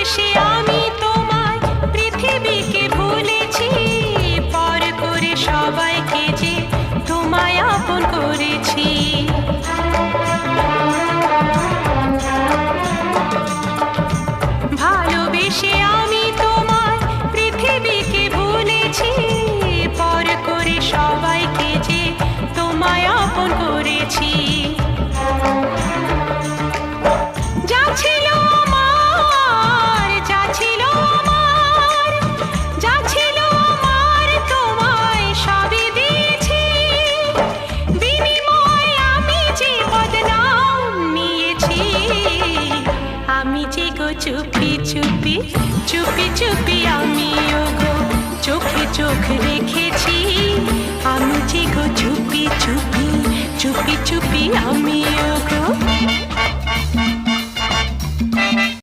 ভালোবেসে আমি তোমায় পৃথিবীকে ভুলেছি, পর করে সবাইকে যে তোমায় আপন করেছি। ভালোবেসে আমি তোমায় পৃথিবীকে ভুলেছি, পর করে সবাইকে যে তোমায় আপন করেছি। যা ছিল আমার, যা ছিল আমার, যা ছিল আমার তোমায় সবই দিয়েছি, বিনিময়ে আমি যে বদনাম নিয়েছি। আমি যে গো চুপি চুপি চুপি চুপি আমিও গো চোখে চোখ রেখেছি, আমি যে গো চুপি চুপি চুপি চুপি আমিও গো।